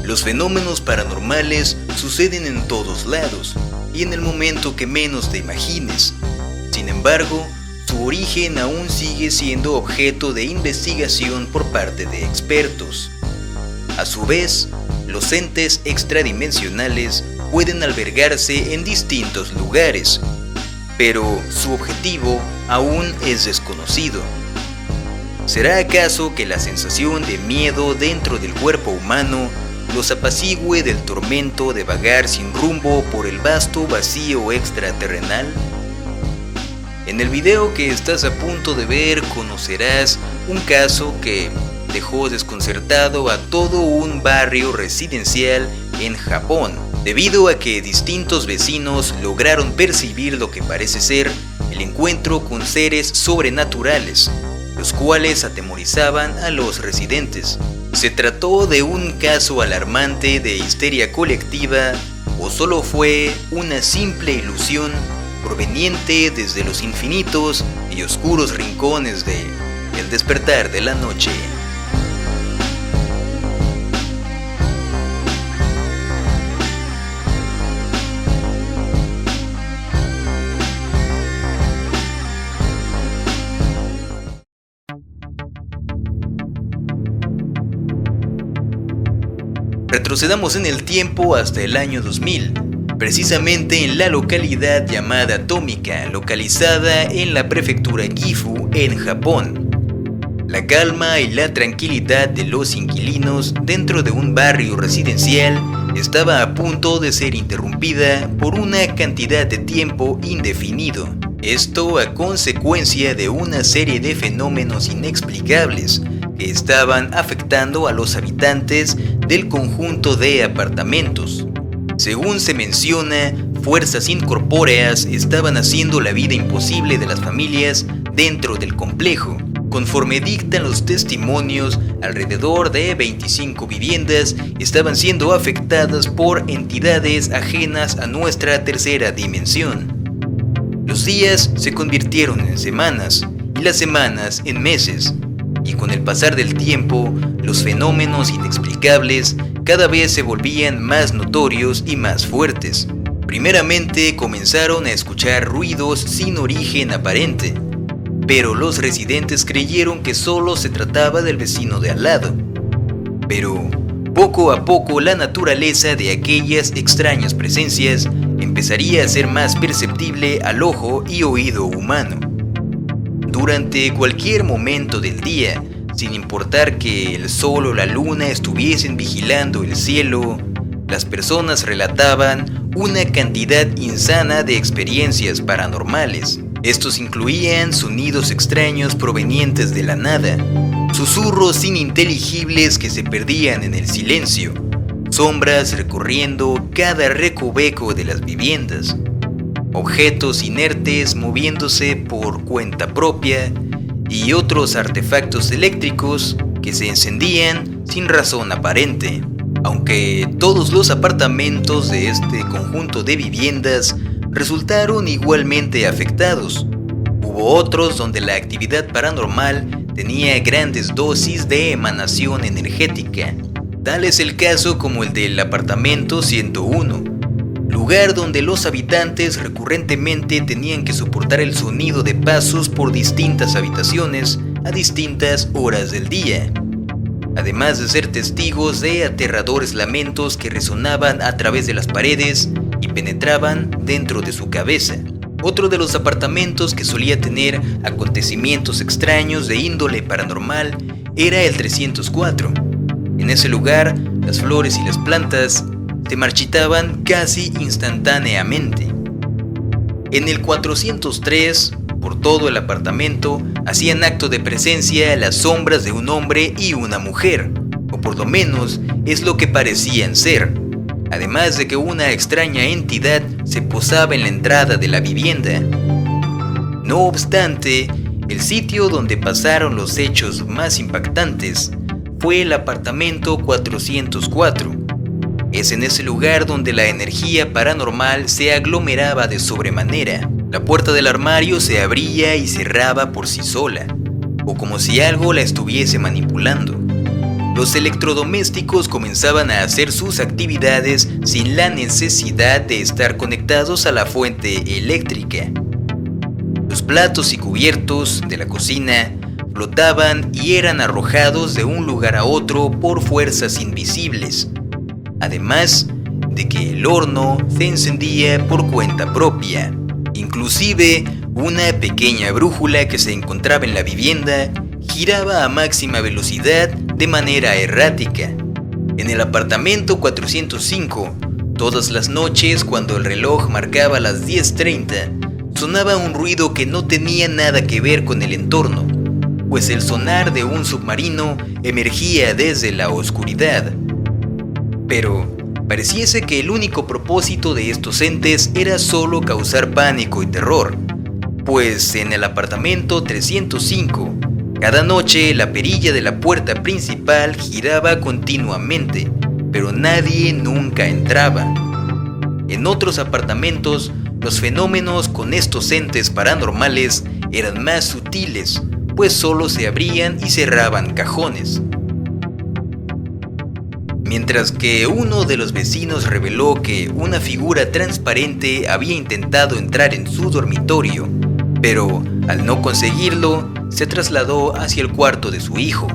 Los fenómenos paranormales suceden en todos lados y en el momento que menos te imagines. Sin embargo, su origen aún sigue siendo objeto de investigación por parte de expertos. A su vez, los entes extradimensionales pueden albergarse en distintos lugares, pero su objetivo aún es desconocido. ¿Será acaso que la sensación de miedo dentro del cuerpo humano los apacigüe del tormento de vagar sin rumbo por el vasto vacío extraterrenal? En el video que estás a punto de ver conocerás un caso que dejó desconcertado a todo un barrio residencial en Japón, debido a que distintos vecinos lograron percibir lo que parece ser el encuentro con seres sobrenaturales, los cuales atemorizaban a los residentes. ¿Se trató de un caso alarmante de histeria colectiva o solo fue una simple ilusión proveniente desde los infinitos y oscuros rincones de El Despertar de la Noche? Retrocedamos en el tiempo hasta el año 2000, precisamente en la localidad llamada Tomika, localizada en la prefectura Gifu, en Japón. La calma y la tranquilidad de los inquilinos dentro de un barrio residencial estaba a punto de ser interrumpida por una cantidad de tiempo indefinido. Esto a consecuencia de una serie de fenómenos inexplicables que estaban afectando a los habitantes del conjunto de apartamentos. Según se menciona, fuerzas incorpóreas estaban haciendo la vida imposible de las familias dentro del complejo. Conforme dictan los testimonios, alrededor de 25 viviendas estaban siendo afectadas por entidades ajenas a nuestra tercera dimensión. Los días se convirtieron en semanas y las semanas en meses. Y con el pasar del tiempo, los fenómenos inexplicables cada vez se volvían más notorios y más fuertes. Primeramente comenzaron a escuchar ruidos sin origen aparente, pero los residentes creyeron que solo se trataba del vecino de al lado. Pero poco a poco la naturaleza de aquellas extrañas presencias empezaría a ser más perceptible al ojo y oído humano. Durante cualquier momento del día, sin importar que el sol o la luna estuviesen vigilando el cielo, las personas relataban una cantidad insana de experiencias paranormales. Estos incluían sonidos extraños provenientes de la nada, susurros ininteligibles que se perdían en el silencio, sombras recorriendo cada recoveco de las viviendas, objetos inertes moviéndose por cuenta propia y otros artefactos eléctricos que se encendían sin razón aparente. Aunque todos los apartamentos de este conjunto de viviendas resultaron igualmente afectados, hubo otros donde la actividad paranormal tenía grandes dosis de emanación energética. Tal es el caso como el del apartamento 101, lugar donde los habitantes recurrentemente tenían que soportar el sonido de pasos por distintas habitaciones a distintas horas del día, además de ser testigos de aterradores lamentos que resonaban a través de las paredes y penetraban dentro de su cabeza. Otro de los apartamentos que solía tener acontecimientos extraños de índole paranormal era el 304. En ese lugar, las flores y las plantas se marchitaban casi instantáneamente. En el 403, por todo el apartamento, hacían acto de presencia las sombras de un hombre y una mujer, o por lo menos es lo que parecían ser, además de que una extraña entidad se posaba en la entrada de la vivienda. No obstante, el sitio donde pasaron los hechos más impactantes fue el apartamento 404. Es en ese lugar donde la energía paranormal se aglomeraba de sobremanera. La puerta del armario se abría y cerraba por sí sola, o como si algo la estuviese manipulando. los electrodomésticos comenzaban a hacer sus actividades sin la necesidad de estar conectados a la fuente eléctrica. Los platos y cubiertos de la cocina flotaban y eran arrojados de un lugar a otro por fuerzas invisibles, además de que el horno se encendía por cuenta propia. Inclusive, una pequeña brújula que se encontraba en la vivienda giraba a máxima velocidad de manera errática. En el apartamento 405, todas las noches cuando el reloj marcaba las 10:30, sonaba un ruido que no tenía nada que ver con el entorno, pues el sonar de un submarino emergía desde la oscuridad. Pero pareciese que el único propósito de estos entes era solo causar pánico y terror, pues en el apartamento 305, cada noche la perilla de la puerta principal giraba continuamente, pero nadie nunca entraba. En otros apartamentos, los fenómenos con estos entes paranormales eran más sutiles, pues solo se abrían y cerraban cajones. Mientras que uno de los vecinos reveló que una figura transparente había intentado entrar en su dormitorio, pero al no conseguirlo, se trasladó hacia el cuarto de su hijo.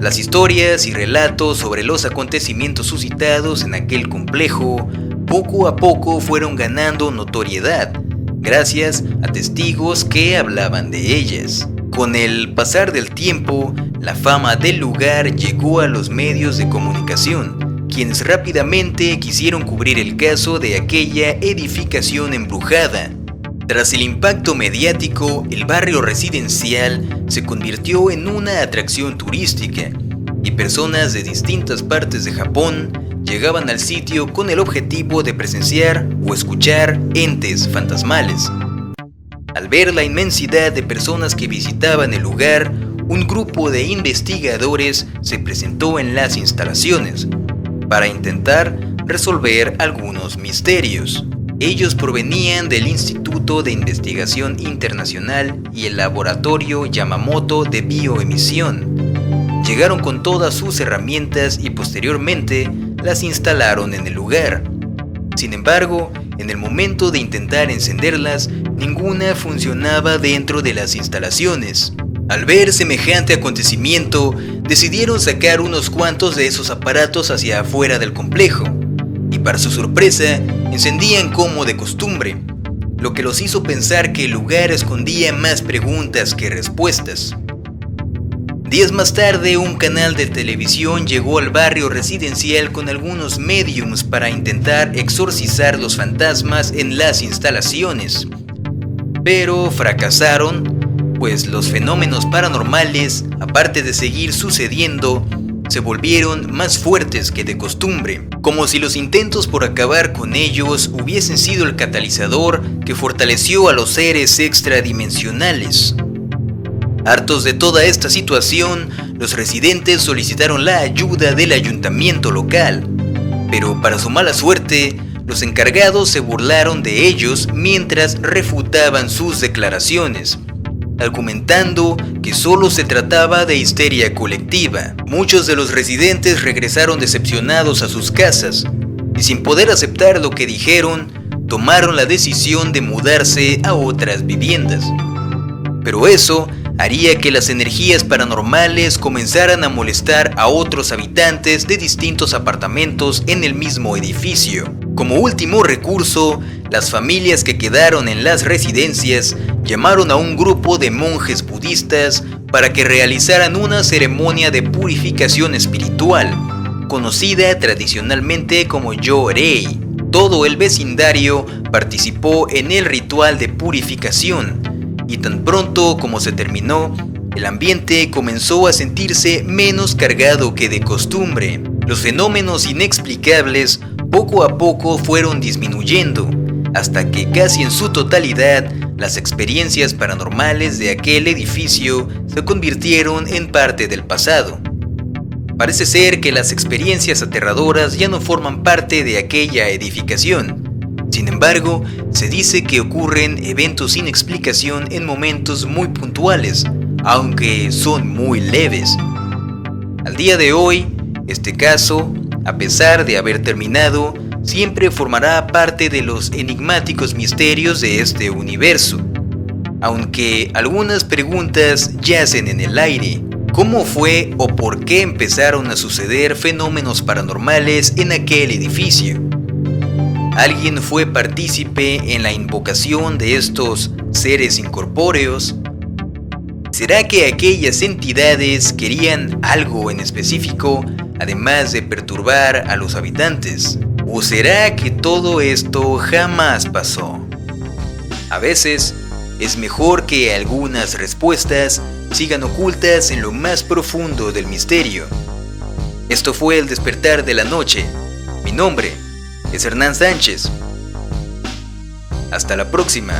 Las historias y relatos sobre los acontecimientos suscitados en aquel complejo poco a poco fueron ganando notoriedad, gracias a testigos que hablaban de ellas. Con el pasar del tiempo, la fama del lugar llegó a los medios de comunicación, quienes rápidamente quisieron cubrir el caso de aquella edificación embrujada. Tras el impacto mediático, el barrio residencial se convirtió en una atracción turística y personas de distintas partes de Japón llegaban al sitio con el objetivo de presenciar o escuchar entes fantasmales. Al ver la inmensidad de personas que visitaban el lugar, un grupo de investigadores se presentó en las instalaciones para intentar resolver algunos misterios. Ellos provenían del Instituto de Investigación Internacional y el Laboratorio Yamamoto de Bioemisión. Llegaron con todas sus herramientas y posteriormente las instalaron en el lugar. Sin embargo, en el momento de intentar encenderlas, ninguna funcionaba dentro de las instalaciones. Al ver semejante acontecimiento, decidieron sacar unos cuantos de esos aparatos hacia afuera del complejo, y para su sorpresa, encendían como de costumbre, lo que los hizo pensar que el lugar escondía más preguntas que respuestas. Días más tarde, un canal de televisión llegó al barrio residencial con algunos médiums para intentar exorcizar los fantasmas en las instalaciones, pero fracasaron, pues los fenómenos paranormales, aparte de seguir sucediendo, se volvieron más fuertes que de costumbre, como si los intentos por acabar con ellos hubiesen sido el catalizador que fortaleció a los seres extradimensionales. Hartos de toda esta situación, los residentes solicitaron la ayuda del ayuntamiento local, pero para su mala suerte, los encargados se burlaron de ellos mientras refutaban sus declaraciones, argumentando que solo se trataba de histeria colectiva. Muchos de los residentes regresaron decepcionados a sus casas y sin poder aceptar lo que dijeron, tomaron la decisión de mudarse a otras viviendas. Pero eso haría que las energías paranormales comenzaran a molestar a otros habitantes de distintos apartamentos en el mismo edificio. Como último recurso, las familias que quedaron en las residencias llamaron a un grupo de monjes budistas para que realizaran una ceremonia de purificación espiritual, conocida tradicionalmente como Yorei. Todo el vecindario participó en el ritual de purificación, y tan pronto como se terminó, el ambiente comenzó a sentirse menos cargado que de costumbre. Los fenómenos inexplicables poco a poco fueron disminuyendo, hasta que casi en su totalidad, las experiencias paranormales de aquel edificio se convirtieron en parte del pasado. Parece ser que las experiencias aterradoras ya no forman parte de aquella edificación. Sin embargo, se dice que ocurren eventos sin explicación en momentos muy puntuales, aunque son muy leves. Al día de hoy, este caso, a pesar de haber terminado, siempre formará parte de los enigmáticos misterios de este universo. Aunque algunas preguntas yacen en el aire. ¿Cómo fue o por qué empezaron a suceder fenómenos paranormales en aquel edificio? ¿Alguien fue partícipe en la invocación de estos seres incorpóreos? ¿Será que aquellas entidades querían algo en específico, además de perturbar a los habitantes? ¿O será que todo esto jamás pasó? A veces, es mejor que algunas respuestas sigan ocultas en lo más profundo del misterio. Esto fue El Despertar de la Noche. Mi nombre es Hernán Sánchez. Hasta la próxima.